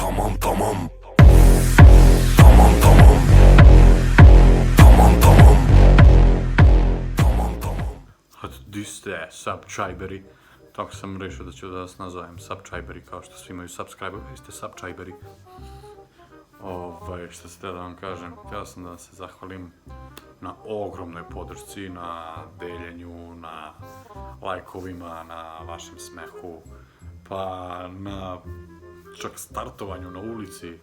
Tamam tamam. Tamam tamam. Tamam tamam. Tamam tamam. Di ste, subscriberi. Tako sam rešio da ću da vas nazovem subscriberi, kao što svi imaju subscriber, vi ste subscriberi. Što se da vam kažem, htio sam da vam se zahvalim na ogromnoj podršci, na deljenju, na lajkovima, na vašem smehu, pa na čak startovanju na ulici,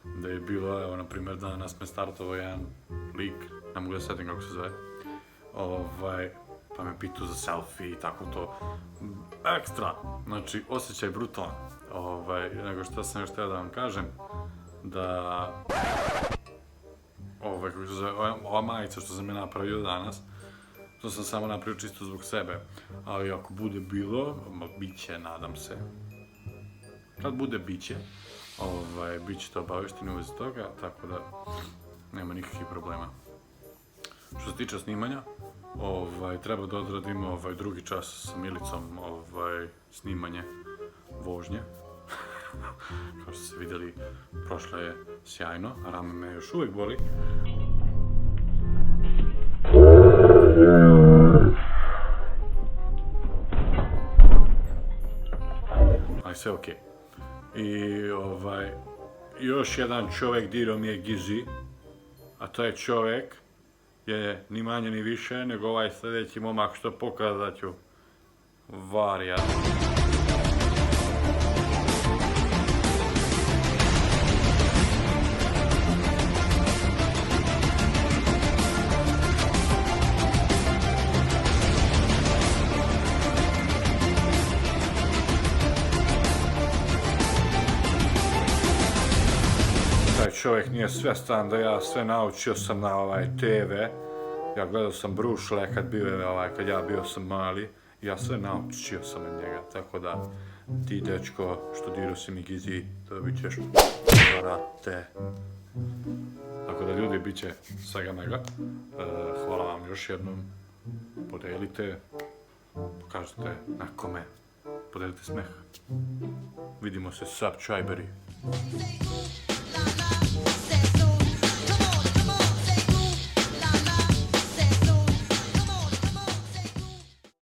da je bilo, evo, na primjer, danas me startovao jedan lik, ne mogu da setim kako se zove, pa me pitao za selfie i tako to. Ekstra, znači, osjećaj brutalan. Nego što sam još htio da vam kažem, da ova majica što sam je napravio danas, to sam samo napravio čisto zbog sebe, ali ako bude bilo, bit će, nadam se, kad bude bit će, bit ćete obavešteni u vezi toga, tako da nema nikakvih problema. Što se tiče snimanja, treba da odradim drugi čas sa Milicom, snimanje vožnje. Kao što ste vidjeli, prošlo je sjajno, rame me još uvijek boli. Ali sve okej. I još jedan čovjek dirao mi je gizi, a taj čovjek je ni manje ni više nego ovaj sljedeći momak što pokazat ću. Varija. Taj čovjek nije svjestan da ja sve naučio sam na TV. Ja gledao sam Brušle kad ja bio sam mali. Ja sve naučio sam od njega, tako da ti, dečko, što dirao si mi gizi, dobit ćeš karate. Tako da, ljudi, bit će svega mega. Hvala vam još jednom. Podelite, pokažite nekome, podelite smeh. Vidimo se, subscriberi.